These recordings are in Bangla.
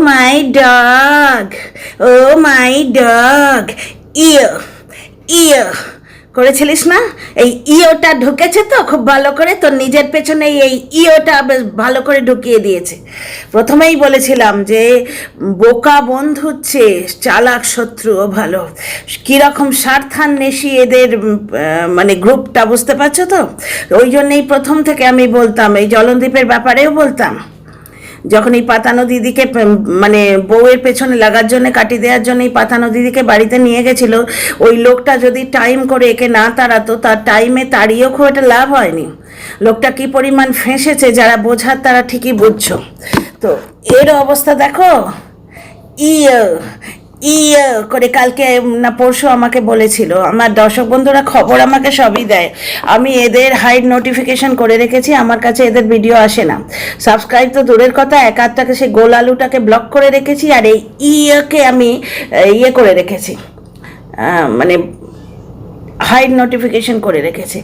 মাই ডগ, ও মাই ডগ, ইয় ইয় করেছিলিস না? এই ইওটা ঢুকেছে তো খুব ভালো করে, তোর নিজের পেছনে এই ইওটা বেশ ভালো করে ঢুকিয়ে দিয়েছে। প্রথমেই বলেছিলাম যে বোকা বন্ধুর চেয়ে চালাক শত্রুও ভালো। কীরকম স্বার্থান্বেষী এদের মানে গ্রুপটা, বুঝতে পারছো তো? ওই জন্যেই প্রথম থেকে আমি বলতাম, এই জলনদীপের ব্যাপারেও বলতাম, যখন এই পাতানো দিদিকে মানে বউয়ের পেছনে লাগার জন্য, কাটি দেওয়ার জন্য এই পাতানো দিদিকে বাড়িতে নিয়ে গেছিল, ওই লোকটা যদি টাইম করে একে না তাড়াতো, তার টাইমে তাড়িয়েও খুব একটা লাভ হয়নি। লোকটা কি পরিমাণ ফেঁসেছে, যারা বোঝার তারা ঠিকই বুঝছো। তো এর অবস্থা দেখো, ইয়ে ইয়ে করে কালকে না পরশু আমাকে বলেছিল। আমার দর্শক বন্ধুরা খবর আমাকে সবই দেয়, আমি এদের হাইড নোটিফিকেশন করে রেখেছি, আমার কাছে এদের ভিডিও আসে না। সাবস্ক্রাইব তো দূরের কথা, এক আধটাকে সেই গোল আলুটাকে ব্লক করে রেখেছি, আর এই ইয়েকে আমি ইয়ে করে রেখেছি, মানে হাইড নোটিফিকেশন করে রেখেছে।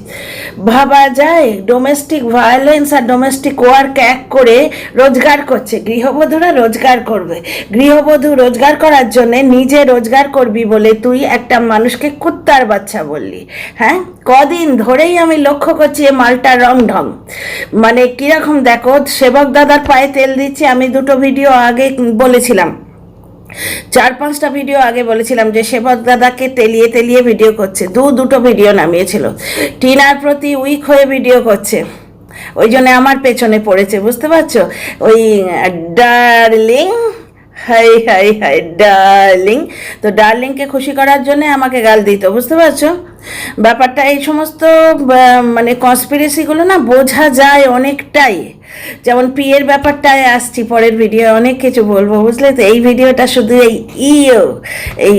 ভাবা যায় ডোমেস্টিক ভায়োলেন্স আর ডোমেস্টিক ওয়ার্ক এক করে রোজগার করছে। গৃহবধূরা রোজগার করবে, গৃহবধূ রোজগার করার জন্যে নিজে রোজগার করবি বলে তুই একটা মানুষকে কুত্তার বাচ্চা বললি। হ্যাঁ, কদিন ধরেই আমি লক্ষ্য করছি এ মালটার রং ঢং। মানে কীরকম দেখো, সেবক দাদার পায়ে তেল দিচ্ছে। আমি দুটো ভিডিও আগে বলেছিলাম, 4-5টা ভিডিও আগে বলেছিলাম যে সেবক দাদাকে তেলিয়ে তেলিয়ে ভিডিও করছে। দুটো ভিডিও নামিয়েছিল। টিনার প্রতি উইক হয়ে ভিডিও করছে, ওই জন্য আমার পেছনে পড়েছে, বুঝতে পারছো? ওই darling, high high hi darling, তো ডার্লিংকে খুশি করার জন্য আমাকে গাল দিত, বুঝতে পারছো ব্যাপারটা? এই সমস্ত মানে কনস্পিরেসিগুলো না বোঝা যায় অনেকটাই। যেমন পিয়ের ব্যাপারটায় আসছি, পরের ভিডিও অনেক কিছু বলবো, বুঝলে তো? এই ভিডিওটা শুধু এই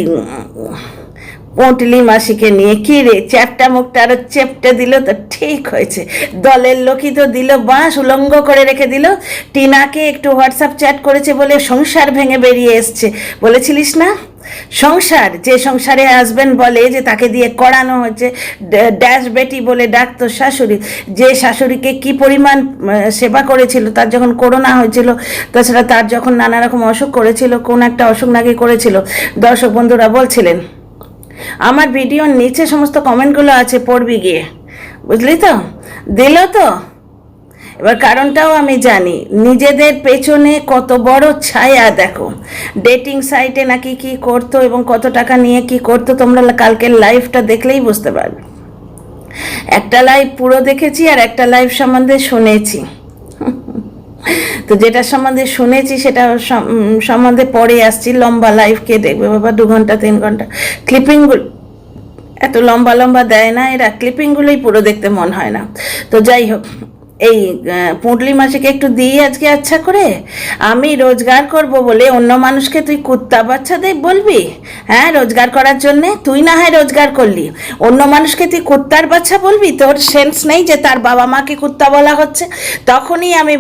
পটলি মাসিকে নিয়ে। কি রে, চ্যাপটা মুখটা আরো চেপটে দিল তো ঠিক হয়েছে। দলের লোকই তো দিল বাঁশ, উলঙ্গ করে রেখে দিল। টিনাকে একটু হোয়াটসঅ্যাপ চ্যাট করেছে বলে সংসার ভেঙে বেরিয়ে এসছে। বলেছিলিস না? সংসার, যে সংসারে হাজবেন্ড বলে যে তাকে দিয়ে করানো হচ্ছে, ড্যাশ বেটি বলে ডাকতো শাশুড়ি, যে শাশুড়িকে কি পরিমাণ সেবা করেছিল তার যখন করোনা হয়েছিল, তাছাড়া তার যখন নানা রকম অসুখ করেছিল, কোন একটা অসুখ নাকি করেছিল, দর্শক বন্ধুরা বলছিলেন। আমার ভিডিওর নিচে সমস্ত কমেন্টগুলো আছে, পড়বি গিয়ে, বুঝলি তো? দিল তো। এবার কারণটাও আমি জানি, নিজেদের পেছনে কত বড় ছায়া দেখো। ডেটিং সাইটে নাকি কি করতো এবং কত টাকা নিয়ে কি করতো, তোমরা কালকের লাইভটা দেখলেই বুঝতে পারবে। একটা লাইভ পুরো দেখেছি আর একটা লাইভ সম্বন্ধে শুনেছি। তো যেটা সম্বন্ধে শুনেছি সেটা সম্বন্ধে পরে আসছি। লম্বা লাইভ কে দেখবে বাবা, 2 ঘন্টা 3 ঘন্টা? ক্লিপিংগুলো এত লম্বা লম্বা দেয় না এরা, ক্লিপিংগুলোই পুরো দেখতে মন হয় না। তো যাই হোক, এই পুঁটলি মাসিকে একটু দিই আজকে আচ্ছা করে। আমি রোজগার করব বলে অন্য মানুষকে তুই কুত্তা বাচ্চা দে বলবি? হ্যাঁ, রোজগার করার জন্যে তুই না হয় রোজগার করলি, অন্য মানুষকে তুই কুত্তার বাচ্চা বলবি? তোর সেন্স নেই যে তার বাবা মাকে কুত্তা বলা হচ্ছে? তখনই আমি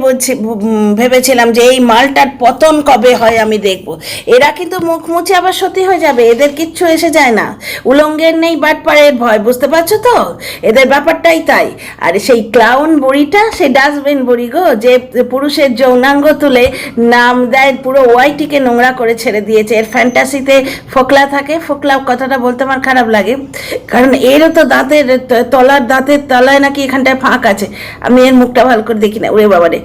ভেবেছিলাম যে এই মালটার পতন কবে হয় আমি দেখব। এরা কিন্তু মুখ মুছে আবার সত্যি হয়ে যাবে, এদের কিচ্ছু এসে যায় না। উলঙ্গের নেই বাটপাড়ের ভয়, বুঝতে পারছো তো? এদের ব্যাপারটাই তাই। আর সেই ক্লাউন বুড়িটা, সেই ডাস্টবিন বুড়ি গো, যে পুরুষের যৌনাঙ্গ তুলে নাম দেয়, পুরো ওয়াইটিকে নোংরা করে ছেড়ে দিয়েছে। এর ফ্যান্টাসিতে ফোকলা থাকে। ফোকলা কথাটা বলতে আমার খারাপ লাগে, কারণ এরও তো দাঁতের দাঁতের তলায় নাকি এখানটায় ফাঁক আছে। আমি এর মুখটা ভালো করে দেখি না, ওরে বাবারে,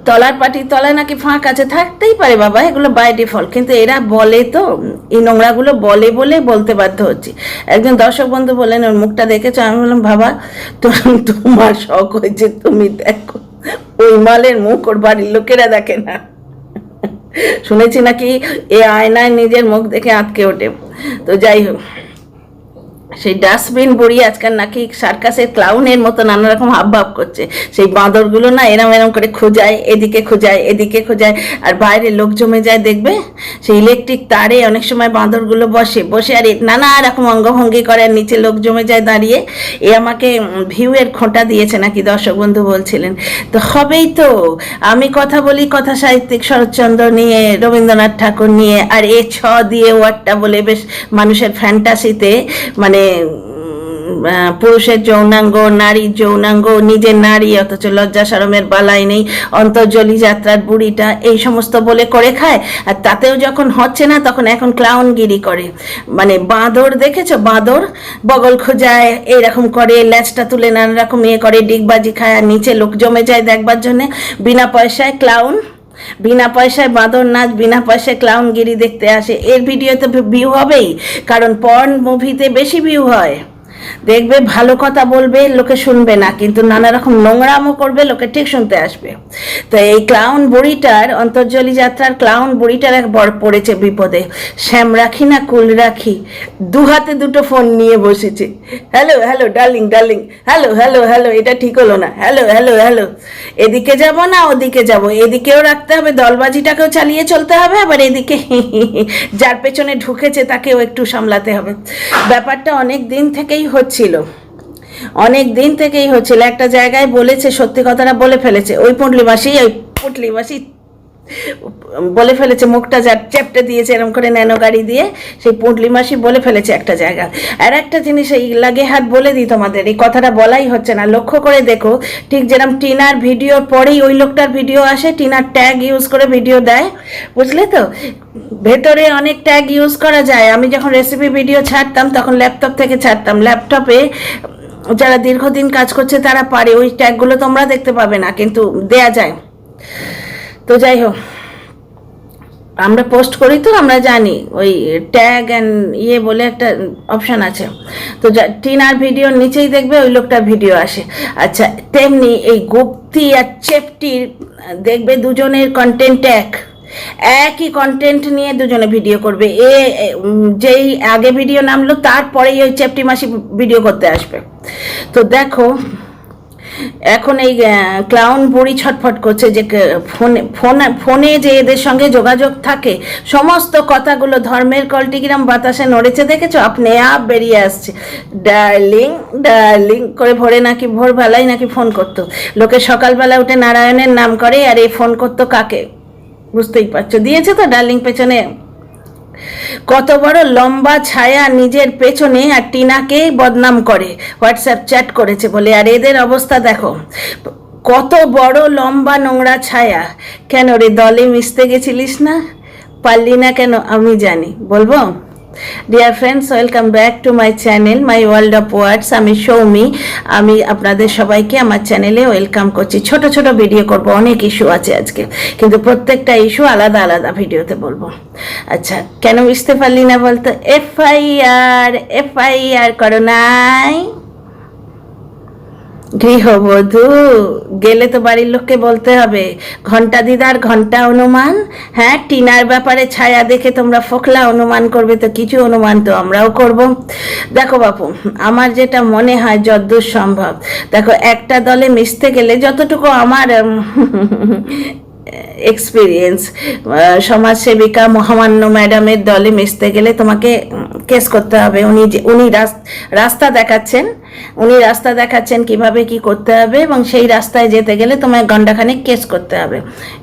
তলার পাটির তলায় নাকি ফাঁক আছে। থাকতেই পারে বাবা, এগুলো বাই ডিফল্ট, কিন্তু এরা বলে তো, এই নোংরাগুলো বলে বলে বলতে বাধ্য হচ্ছে। একজন দর্শক বন্ধু বললেন ওর মুখটা দেখেছো? আমি বললাম বাবা, তোমার শখ হয়েছে, তুমি দেখো। ওই মালের মুখ ওর বাড়ির লোকেরা দেখে না। শুনেছি নাকি এ আয়নায় নিজের মুখ দেখে আটকে ওঠে। তো যাই হোক, সেই ডাস্টবিন বুড়ি আজকাল নাকি সার্কাসের ক্লাউনের মতো নানা রকম হাবভাব করছে। সেই বাঁদরগুলো না এরম এরম করে খোঁজায়, এদিকে খোঁজায় এদিকে খোঁজায়, আর বাইরে লোক জমে যায় দেখবে, সেই ইলেকট্রিক তারে অনেক সময় বাঁদরগুলো বসে আর নানা রকম অঙ্গভঙ্গি করে, আর নিচে লোক জমে যায় দাঁড়িয়ে। এ আমাকে ভিউয়ের খোঁটা দিয়েছে নাকি দর্শক বন্ধু বলছিলেন। তো হবেই তো, আমি কথা বলি কথা সাহিত্যিক শরৎচন্দ্র নিয়ে, রবীন্দ্রনাথ ঠাকুর নিয়ে, আর এ ছ দিয়ে ওয়ার্ডটা বলে বেশ মানুষের ফ্যান্টাসিতে মানে পুরুষের যৌনাঙ্গ, নারীর যৌনাঙ্গ, নিজের নারী অথচ লজ্জা শরমের বালাই নেই, অন্তর্জলি যাত্রার বুড়িটা, এই সমস্ত বলে করে খায়। আর তাতেও যখন হচ্ছে না তখন এখন ক্লাউনগিরি করে। মানে বাঁদর দেখেছো, বাঁদর বগল খোঁজায়, এইরকম করে, ল্যাচটা তুলে নানা রকম ইয়ে করে, ডিগবাজি খায়, আর নিচে লোক জমে যায় দেখবার জন্যে। বিনা পয়সায় ক্লাউন, বিনা পয়সায় বাঁদর নাচ, বিনা পয়সায় ক্লাউনগিরি দেখতে আসে। এর ভিডিওতে ভিউ হবেই, কারণ পর্ন মুভিতে বেশি ভিউ হয়। দেখবে ভালো কথা বলবে, লোকে শুনবে না, কিন্তু নানা রকম নোংরামও করবে, লোকে ঠিক শুনতে আসবে। তো এই ক্লাউন বুড়িটার, অন্তর্জলি যাত্রার ক্লাউন বুড়িটার এক বড় পড়েছে বিপদে। শ্যাম রাখি না কুল রাখি, দু হাতে দুটো ফোন নিয়ে বসেছে। Hello hello darling darling, hello hello hello, এটা ঠিক হলো না, হ্যালো হ্যালো হ্যালো, এদিকে যাব না ওদিকে যাব, এদিকেও রাখতে হবে, দলবাজিটাকেও চালিয়ে চলতে হবে, আবার এদিকে যার পেছনে ঢুকেছে তাকেও একটু সামলাতে হবে। ব্যাপারটা অনেক দিন থেকেই হচ্ছিল, অনেক দিন থেকেই হচ্ছিল। একটা জায়গায় বলেছে, সত্যি কথাটা বলে ফেলেছে, ওই পুঁটলি মাসি বলে ফেলেছে, মুখটা যা চেপটে দিয়েছে এরকম করে ন্যানো গাড়ি দিয়ে, সেই পুঁটলি মাসি বলে ফেলেছে একটা জায়গা। আর একটা জিনিস এই লাগে হাত বলে দিই তোমাদের, এই কথাটা বলাই হচ্ছে না, লক্ষ্য করে দেখো, ঠিক যেরকম টিনার ভিডিওর পরেই ওই লোকটার ভিডিও আসে, টিনার ট্যাগ ইউজ করে ভিডিও দেয়, বুঝলে তো, ভেতরে অনেক ট্যাগ ইউজ করা যায়। আমি যখন রেসিপি ভিডিও ছাড়তাম তখন ল্যাপটপ থেকে ছাড়তাম, ল্যাপটপে যারা দীর্ঘদিন কাজ করছে তারা পারে, ওই ট্যাগগুলো তোমরা দেখতে পাবে না, কিন্তু দেয়া যায়। তো যাই হোক, আমরা পোস্ট করি তো আমরা জানি, ওই ট্যাগ অ্যান্ড ইয়ে বলে একটা অপশান আছে। তো টিনার ভিডিওর নিচেই দেখবে ওই লোকটার ভিডিও আসে। আচ্ছা, তেমনি এই গুপ্তি আর চেপটির দেখবে দুজনের কন্টেন্ট একই কন্টেন্ট নিয়ে দুজনে ভিডিও করবে। যেই আগে ভিডিও নামলো তারপরেই ওই চেপটি মাসি ভিডিও করতে আসবে। তো দেখো, এখন এই ক্লাউন বুড়ি ছটফট করছে যে ফোনে যে এদের সঙ্গে যোগাযোগ থাকে, সমস্ত কথাগুলো ধর্মের কলটি কিরম বাতাসে নড়েছে দেখেছো, আপনি আপ বেরিয়ে আসছে, ডার্লিং ডার্লিং করে। ভোরবেলায় নাকি ফোন করতো, লোকে সকালবেলা উঠে নারায়ণের নাম করে, আর এই ফোন করতো কাকে, বুঝতেই পারছো, দিয়েছে তো ডার্লিং পেছনে কত বড় লম্বা ছায়া নিজের পেছনে, আর টিনাকে বদনাম করে, হোয়াটসঅ্যাপ চ্যাট করেছে বলে। আর এদের অবস্থা দেখো, কত বড় লম্বা নোংরা ছায়া। কেন রে, দলে মিশতে গেছিলিস না, পারলি না কেন? আমি জানি, বলবো। Dear friends, welcome back to my channel, my world of words. আমি সৌমি, আমি আপনাদের সবাইকে আমার চ্যানেলে ওয়েলকাম করছি। ছোট ছোট ভিডিও করব, অনেক ইস্যু আছে আজকে, কিন্তু প্রত্যেকটা ইস্যু আলাদা আলাদা ভিডিওতে বলবো। আচ্ছা, কেন মিশতে পারলি না বলতো? এফআইআর করো নাই? গৃহবধূ গেলে তো বাড়ির লোককে বলতে হবে, ঘন্টা দিদার ঘন্টা অনুমান। হ্যাঁ, টিনার ব্যাপারে ছায়া দেখে তোমরা ফোকলা অনুমান করবে, তো কিছু অনুমান তো আমরাও করব। দেখো বাপু, আমার যেটা মনে হয় যতদূর সম্ভব, দেখো একটা দলে মিশতে গেলে, যতটুকু আমার এক্সপিরিয়েন্স, সমাজসেবিকা মহামান্য ম্যাডামের দলে মিশতে গেলে তোমাকে কেস করতে হবে। উনি রাস্তা দেখাচ্ছেন কিভাবে কি করতে হবে, এবং সেই রাস্তায় যেতে গেলে তোমায় ঘণ্টাখানেক কেস করতে হবে,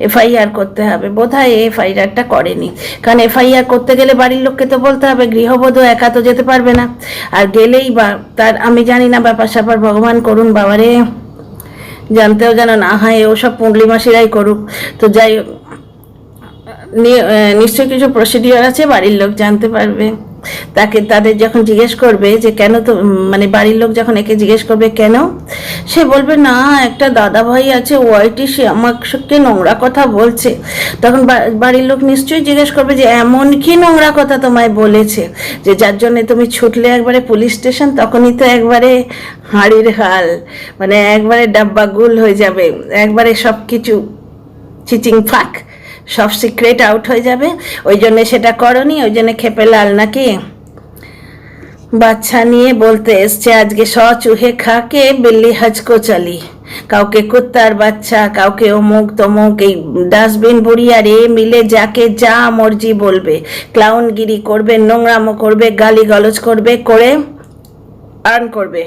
এফআইআর করতে হবে। বোধহয় এফআইআরটা করেনি, কারণ এফআইআর করতে গেলে বাড়ির লোককে তো বলতে হবে, গৃহবধূ একা তো যেতে পারবে না। আর গেলেই বা তার, আমি জানি না ব্যাপার স্যাপার, ভগবান করুন বাবারে, জানতেও যেন না হয়, ওসব পুঁটলি মাসিরাই করুক। তো যাই হোক, নিশ্চয়ই কিছু প্রসিডিওর আছে, বাড়ির লোক জানতে পারবে। তাদের যখন জিজ্ঞেস করবে যে কেন, তো মানে বাড়ির লোক যখন একে জিজ্ঞেস করবে কেন, সে বলবে না একটা দাদা ভাই আছে ওয়াইটি, সে আমাকে নোংরা কথা বলছে। তখন বাড়ির লোক নিশ্চয়ই জিজ্ঞেস করবে যে এমন কি নোংরা কথা তোমায় বলেছে যে যার জন্য তুমি ছুটলে একবারে পুলিশ স্টেশন? তখনই তো একবারে হাঁড়ির হাল, মানে একবারে ডাব্বা গুল হয়ে যাবে, একবারে সব কিছু চিচিং ফাঁক, সব সিক্রেট আউট হয়ে যাবে। ওই জন্য সেটা করনি, ওই জন্য খেপে লাল নাকি বাচ্চা নিয়ে বলতে এসছে আজকে চুহে খাকে বিল্লি হজকো চলি, কাউকে কুত্তার বাচ্চা, কাউকে অমুক তমুক, এই ডাস্টবিন বুড়ি আর এ মিলে যাকে যা মর্জি বলবে, ক্লাউনগিরি করবে, নোংরামো করবে, গালি গলজ করবে, করে আর্ন করবে,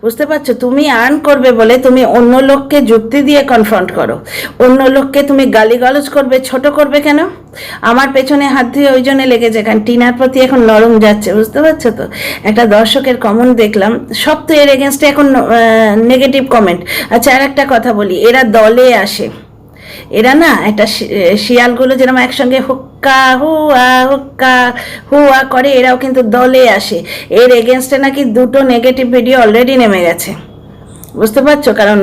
বুঝতে পারছো? তুমি আর্ন করবে বলে তুমি অন্য লোককে যুক্তি দিয়ে কনফ্রন্ট করো, অন্য লোককে তুমি গালিগালাজ করবে, ছোট করবে কেন? আমার পেছনে হাত দিয়ে ওই জন্য লেগেছে কারণ টিনার প্রতি এখন নরম যাচ্ছে, বুঝতে পারছো তো? একটা দর্শকের কমেন্ট দেখলাম, সব তো এর এগেনস্টে এখন নেগেটিভ কমেন্ট। আচ্ছা, আর একটা কথা বলি, এরা দলে আসে, এরা না একটা শিয়ালগুলো যেরকম একসঙ্গে হুক্কা হুয়া করে, এরাও কিন্তু দলে আসে। এর এগেনস্টে নাকি 2টো নেগেটিভ ভিডিও অলরেডি নেমে গেছে, বুঝতে পারছো? কারণ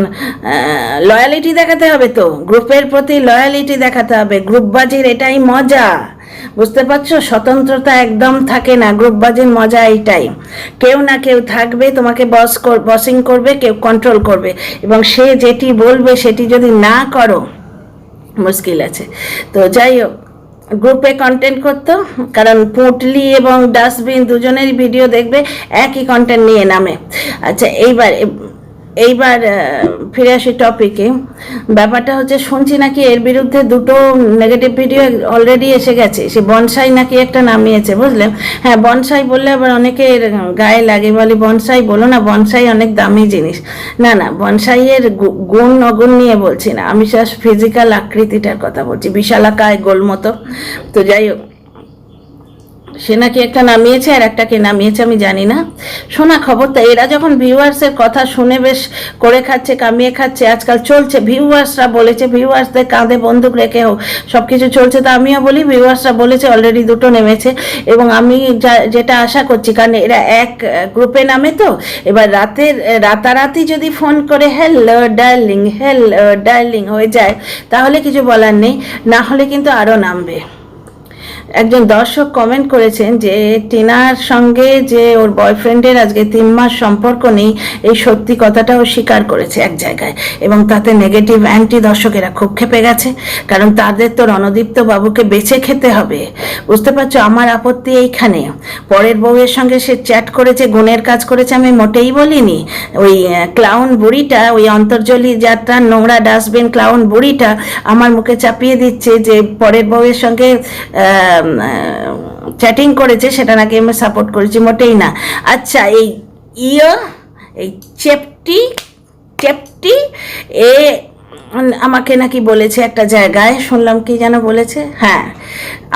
লয়ালিটি দেখাতে হবে, তো গ্রুপের প্রতি লয়ালিটি দেখাতে হবে। গ্রুপবাজির এটাই মজা, বুঝতে পারছো? স্বতন্ত্রতা একদম থাকে না, গ্রুপবাজির মজা এইটাই। কেউ না কেউ থাকবে তোমাকে বসিং করবে, কেউ কন্ট্রোল করবে, এবং সে যেটি বলবে সেটি যদি না করো মুশকিল আছে। তো যাই হোক, গ্রুপে কন্টেন্ট করতো, কারণ পুঁটলি এবং ডাস্টবিন দুজনেরই ভিডিও দেখবে একই কন্টেন্ট নিয়ে নামে। আচ্ছা, এইবার ফিরে আসি টপিকে। ব্যাপারটা হচ্ছে, শুনছি নাকি এর বিরুদ্ধে 2টো নেগেটিভ ভিডিও অলরেডি এসে গেছে। সে বনসাই নাকি একটা নামিয়েছে, বুঝলেন? হ্যাঁ, বনসাই বললে আবার অনেকের গায়ে লাগে, বলে বনসাই বলো না, বনসাই অনেক দামি জিনিস। না না, বনসাইয়ের গুণ অগুণ নিয়ে বলছি না, আমি জাস্ট ফিজিক্যাল আকৃতিটার কথা বলছি, বিশালাকায় গোল মতো। তো যাই হোক, সে নাকি একটা নামিয়েছে আর একটাকে নামিয়েছে আমি জানি না, শোনা খবর। তা এরা যখন ভিউয়ার্সের কথা শুনে বেশ করে খাচ্ছে, কামিয়ে খাচ্ছে, আজকাল চলছে, ভিউয়ার্সরা বলেছে, ভিউয়ার্সদের কাঁধে বন্দুক রেখে হোক সব কিছু চলছে। তো আমিও বলি, ভিউয়ার্সরা বলেছে অলরেডি 2টো নেমেছে, এবং আমি যেটা আশা করছি, কারণ এরা এক গ্রুপে নামে, তো এবার রাতারাতি যদি ফোন করে হ্যালো ডার্লিং হয়ে যায় তাহলে কিছু বলার নেই, না হলে কিন্তু আরও নামবে। একজন দর্শক কমেন্ট করেছেন যে টিনার সঙ্গে যে ওর বয়ফ্রেন্ডের আজকে 3 মাস সম্পর্ক নেই, এই সত্যি কথাটাও স্বীকার করেছে এক জায়গায়, এবং তাতে নেগেটিভ অ্যান্টি দর্শকেরা খুব ক্ষেপে গেছে, কারণ তাদের তো রণদীপ্ত বাবুকে বেঁচে খেতে হবে, বুঝতে পারছো? আমার আপত্তি এইখানে। পরের বউয়ের সঙ্গে সে চ্যাট করেছে, গুণের কাজ করেছে, আমি মোটেই বলিনি। ওই ক্লাউন বুড়িটা, ওই অন্তর্জলি যাত্রা নোংরা ডাস্টবিন ক্লাউন বুড়িটা আমার মুখে চাপিয়ে দিচ্ছে যে পরের বউয়ের সঙ্গে চ্যাটিং করেছে, সেটা নাকি আমি সাপোর্ট করেছি, মোটেই না। আচ্ছা, এই এই চেপটি এ আমাকে নাকি বলেছে একটা জায়গায়, শুনলাম কি যেন বলেছে, হ্যাঁ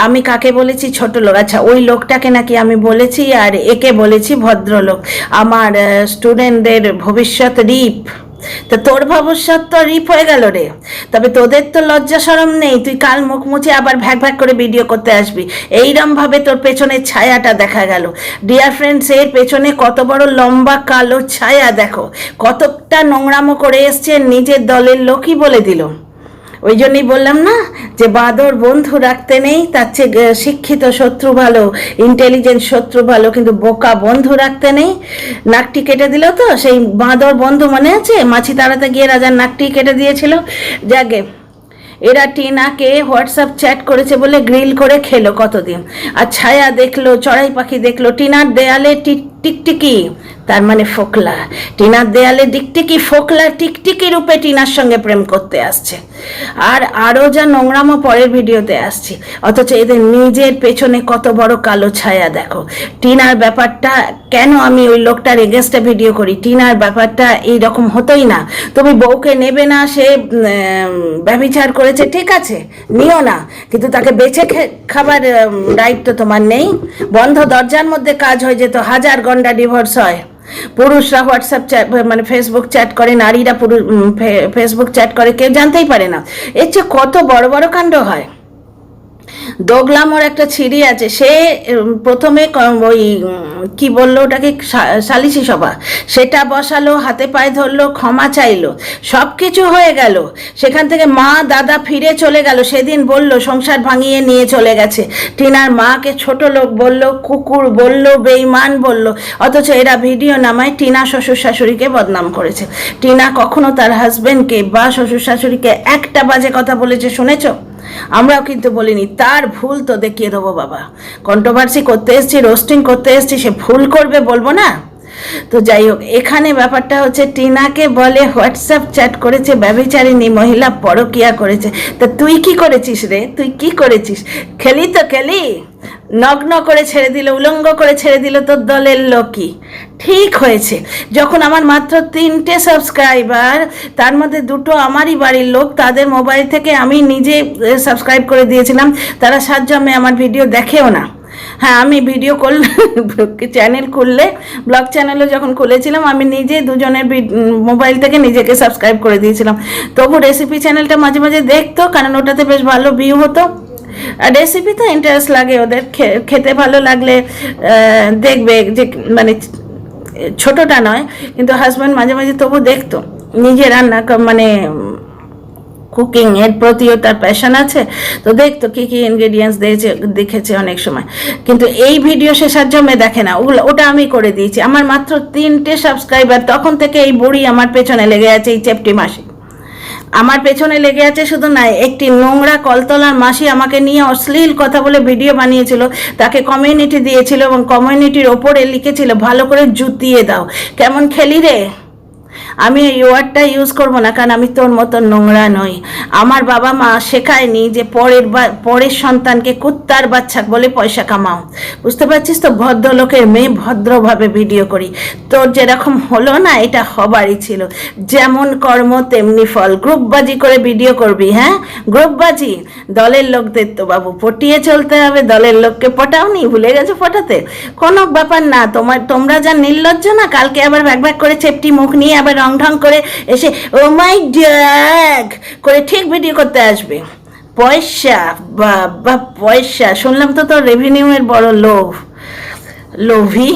আমি কাকে বলেছি, ছোট লোক। আচ্ছা, ওই লোকটাকে নাকি আমি বলেছি, আর একে বলেছি ভদ্রলোক। আমার স্টুডেন্টদের ভবিষ্যৎ রিপ, তা তোর ভবিষ্যৎ তো রিপ হয়ে গেল রে। তবে তোদের তো লজ্জা শরম নেই, তুই কাল মুখ মুছে আবার ভ্যাক করে ভিডিও করতে আসবি, এইরম ভাবে তোর পেছনের ছায়াটা দেখা গেল। ডিয়ার ফ্রেন্ডস, এর পেছনে কত বড় লম্বা কালো ছায়া দেখো, কতটা নোংরামো করে এসছে, নিজের দলের লোকই বলে দিল। ওই জন্যই বললাম না যে বাঁদর বন্ধু রাখতে নেই, তার চেয়ে শিক্ষিত শত্রু ভালো, ইন্টেলিজেন্ট শত্রু ভালো, কিন্তু বোকা বন্ধু রাখতে নেই। নাকটি কেটে দিল তো সেই বাঁদর বন্ধু, মনে আছে? মাছি তাড়াতে গিয়ে রাজার নাকটি কেটে দিয়েছিল। যাকে এরা টিনাকে হোয়াটসঅ্যাপ চ্যাট করেছে বলে গ্রিল করে খেলো কতদিন, আর ছায়া দেখলো, চড়াই পাখি দেখলো, টিনার দেয়ালে টিকটিকি, তার মানে ফোকলা। টিনার দেয়ালে টিকটিকি, ফোকলা টিকটিকি রূপে টিনার সঙ্গে প্রেম করতে আসছে, আর আরও যা নোংরামো পরের ভিডিওতে আসছে। অথচ এদের নিজের পেছনে কত বড় কালো ছায়া দেখো। টিনার ব্যাপারটা কেন আমি ওই লোকটার এগেনস্টে ভিডিও করি, টিনার ব্যাপারটা এইরকম হতোই না। তুমি বউকে নেবে না, সে ব্যভিচার করেছে, ঠিক আছে নিও না, কিন্তু তাকে বেঁচে খাবার রাইট তো তোমার নেই। বন্ধ দরজার মধ্যে কাজ হয়ে যেত, 1000 গন্ডা ডিভোর্স হয়। পুরুষরা হোয়াটসঅ্যাপ চ্যাট মানে ফেসবুক চ্যাট করে, নারীরা ফেসবুক চ্যাট করে, কেউ জানতেই পারে না। এর চেয়ে কত বড় বড় কাণ্ড হয়। দোগলামোর একটা ছিঁড়ি আছে, সে প্রথমে ওই কি বললো ওটাকে, সালিশি সভা, সেটা বসালো, হাতে পায়ে ধরলো, ক্ষমা চাইলো, সব কিছু হয়ে গেল। সেখান থেকে মা দাদা ফিরে চলে গেল, সেদিন বলল সংসার ভাঙিয়ে নিয়ে চলে গেছে। টিনার মাকে ছোট লোক বলল, কুকুর বলল, বেঈমান বলল, অথচ এরা ভিডিও নামায় টিনা শ্বশুর শাশুড়িকে বদনাম করেছে। টিনা কখনো তার হাজবেন্ডকে বা শ্বশুর শাশুড়িকে একটা বাজে কথা বলেছে শুনেছ? আমরাও কিন্তু বলিনি। তার ভুল তো দেখিয়ে দেবো বাবা, কন্ট্রোভার্সি করতে এসছি, রোস্টিং করতে এসছি, সে ভুল করবে বলবো না? তো যাই হোক, এখানে ব্যাপারটা হচ্ছে টিনাকে বলে হোয়াটসঅ্যাপ চ্যাট করেছে, ব্যভিচারিণী মহিলা, পরকিয়া করেছে। তা তুই কি করেছিস রে? তুই কি করেছিস? খেলি তো খেলি, নগ্ন করে ছেড়ে দিল, উলঙ্গ করে ছেড়ে দিল তোর দলের লোকই। ঠিক হয়েছে, যখন আমার মাত্র 3টে সাবস্ক্রাইবার, তার মধ্যে 2টো আমারই বাড়ির লোক, তাদের মোবাইল থেকে আমি নিজে সাবস্ক্রাইব করে দিয়েছিলাম, তারা সাতজমে আমার ভিডিও দেখেও না। হ্যাঁ, আমি ভিডিও করলে চ্যানেল খুললে, ব্লগ চ্যানেলও যখন খুলেছিলাম, আমি নিজে দুজনের মোবাইল থেকে নিজেকে সাবস্ক্রাইব করে দিয়েছিলাম। তবু রেসিপি চ্যানেলটা মাঝে মাঝে দেখতো, কারণ ওটাতে বেশ ভালো ভিউ হতো। রেসিপি তো ইন্টারেস্ট লাগে ওদের, খেতে ভালো লাগলে দেখবে, যে মানে ছোটটা নয়, কিন্তু হাজব্যান্ড মাঝে মাঝে তবু দেখতো। নিজে রান্না মানে কুকিং এর প্রতিও তার প্যাশন আছে, তো দেখতো কী কী ইনগ্রেডিয়েন্টস দিয়েছে, দেখেছে অনেক সময়। কিন্তু এই ভিডিও সে সাহায্যে দেখে না, ওটা আমি করে দিয়েছি। আমার মাত্র 3টে সাবস্ক্রাইবার, তখন থেকে এই বুড়ি আমার পেছনে লেগে আছে, এই চেপটি মাসি আমার পেছনে লেগে আছে। শুধু না, একটি নোংরা কলতলার মাসি আমাকে নিয়ে অশ্লীল কথা বলে ভিডিও বানিয়েছিল, তাকে কমিউনিটি দিয়েছিল এবং কমিউনিটির ওপরে লিখেছিল ভালো করে জুতিয়ে দাও। কেমন খেলি রে? আমি এই ওয়ার্ডটা ইউজ করবো না, কারণ আমি তোর মতো নোংরা নই। আমার বাবা মা শেখায়নি যে পরের সন্তানকে কুত্তার বাচ্চা বলে পয়সা কামাও। বুঝতে পারছিস তো? ভদ্রলোকের মেয়ে, ভদ্রভাবে ভিডিও করি। তোর যেরকম হলো না, এটা হবারই ছিল। যেমন কর্ম তেমনি ফল। গ্রুপবাজি করে ভিডিও করবি? হ্যাঁ, গ্রুপবাজি। দলের লোকদের তো বাবু পটিয়ে চলতে হবে। দলের লোককে পটাওনি, ভুলে গেছো পটাতে? কোনো ব্যাপার না। তোমরা যা নির্লজ্জ না, কালকে আবার ব্যাক করে চেপটি মুখ নিয়ে আবার রং ঢং করে এসে ও মাই ডগ করে ঠিক ভিডিও করতে আসবে। পয়সা, বাবা পয়সা। শুনলাম তো তোর রেভিনিউ এর বড় লোভী।